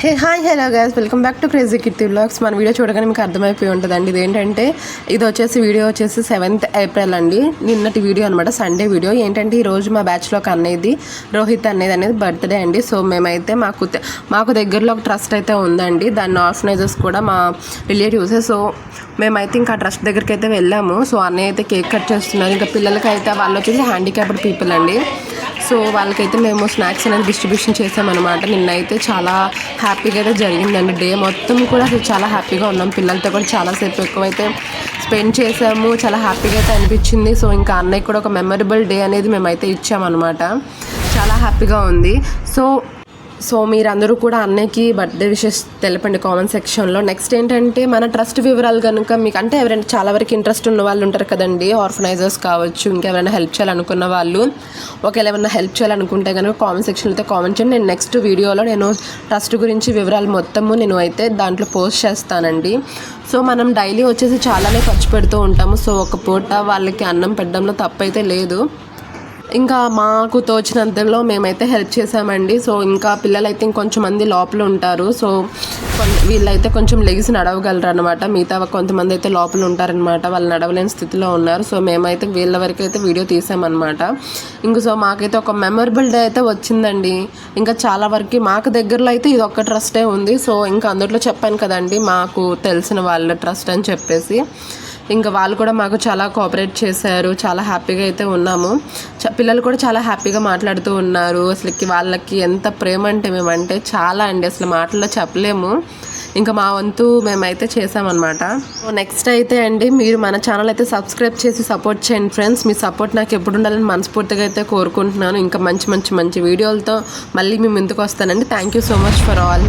Hey hi hello guys, welcome back to crazy Keerthi vlogs. మన video చూడగానే మీకు అర్థమైపోయి ఉంటుందండి. ఇదేంటంటే వీడియో వచ్చేసి 7th ఏప్రిల్ అండి, నిన్నటి వీడియో అనమాట, సండే వీడియో. ఏంటంటే ఈరోజు మా బ్యాచ్లోకి అనేది రోహిత్ అనేది బర్త్డే అండి. సో మేమైతే మాకు దగ్గరలో ఒక ట్రస్ట్ అయితే ఉందండి, దాన్ని ఆర్గనైజర్స్ కూడా మా రిలేటివ్సే. సో మేమైతే ఇంకా ట్రస్ట్ దగ్గరికి అయితే వెళ్ళాము. సో అన్నయ్య అయితే కేక్ కట్ చేస్తున్నారు. ఇంకా పిల్లలకైతే వాళ్ళు వచ్చేసి హ్యాండిక్యాప్డ్ పీపుల్ అండి. సో వాళ్ళకైతే మేము స్నాక్స్ అనేది డిస్ట్రిబ్యూషన్ చేసామన్నమాట. నిన్నైతే చాలా హ్యాపీగా అయితే జరిగిందండి. డే మొత్తం కూడా అసలు చాలా హ్యాపీగా ఉన్నాం. పిల్లలతో కూడా చాలాసేపు ఎక్కువైతే స్పెండ్ చేసాము. చాలా హ్యాపీగా అయితే అనిపించింది. సో ఇంకా అన్నయ్య కూడా ఒక మెమరబుల్ డే అనేది మేమైతే ఇచ్చామన్నమాట. చాలా హ్యాపీగా ఉంది. సో మీరందరూ కూడా అన్నయ్యకి బర్త్డే విషెస్ తెలపండి కామెంట్ సెక్షన్లో. నెక్స్ట్ ఏంటంటే మన ట్రస్ట్ వివరాలు కనుక మీకు అంటే ఎవరైనా చాలా వరకు ఇంట్రెస్ట్ ఉన్న వాళ్ళు ఉంటారు కదండి, ఆర్గనైజర్స్ కావచ్చు, ఇంకెవరైనా హెల్ప్ చేయాలనుకున్న వాళ్ళు. ఒకవేళ ఏమైనా హెల్ప్ చేయాలనుకుంటే కనుక కామెంట్ సెక్షన్లో అయితే కామెంట్ చేయండి. నేను నెక్స్ట్ వీడియోలో నేను ట్రస్ట్ గురించి వివరాలు మొత్తము నేను అయితే దాంట్లో పోస్ట్ చేస్తానండి. సో మనం డైలీ వచ్చేసి చాలానే ఖర్చు పెడుతూ ఉంటాము. సో ఒక పూట వాళ్ళకి అన్నం పెట్టడంలో తప్పైతే లేదు. ఇంకా మాకు తోచినంతలో మేమైతే హెల్ప్ చేసామండి. సో ఇంకా పిల్లలైతే ఇంకొంచెం మంది లోపల ఉంటారు. సో వీళ్ళైతే కొంచెం లెగిసి నడవగలరు అనమాట. మిగతా కొంతమంది అయితే లోపల ఉంటారనమాట, వాళ్ళు నడవలేని స్థితిలో ఉన్నారు. సో మేమైతే వీళ్ళ వరకు అయితే వీడియో తీసామన్నమాట. సో మాకైతే ఒక మెమరబుల్ డే అయితే వచ్చిందండి. ఇంకా చాలా వరకు మాకు దగ్గరలో అయితే ఇది ఒక్క ట్రస్టే ఉంది. సో ఇంకా అందులో చెప్పాను కదండి, మాకు తెలిసిన వాళ్ళ ట్రస్ట్ అని చెప్పేసి. ఇంకా వాళ్ళు కూడా మాకు చాలా కోఆపరేట్ చేశారు. చాలా హ్యాపీగా అయితే ఉన్నాము. పిల్లలు కూడా చాలా హ్యాపీగా మాట్లాడుతూ ఉన్నారు. అసలుకి వాళ్ళకి ఎంత ప్రేమ అంటే మేమంటే చాలా అండి, అసలు మాటల్లో చెప్పలేము. ఇంకా మా వంతు మేమైతే చేసామన్నమాట. నెక్స్ట్ అయితే అండి, మీరు మన ఛానల్ అయితే సబ్స్క్రైబ్ చేసి సపోర్ట్ చేయండి ఫ్రెండ్స్. మీ సపోర్ట్ నాకు ఎప్పుడు ఉండాలని మనస్ఫూర్తిగా అయితే కోరుకుంటున్నాను. ఇంకా మంచి వీడియోలతో మళ్ళీ మీ ముందుకు వస్తానండి. Thank you so much for all.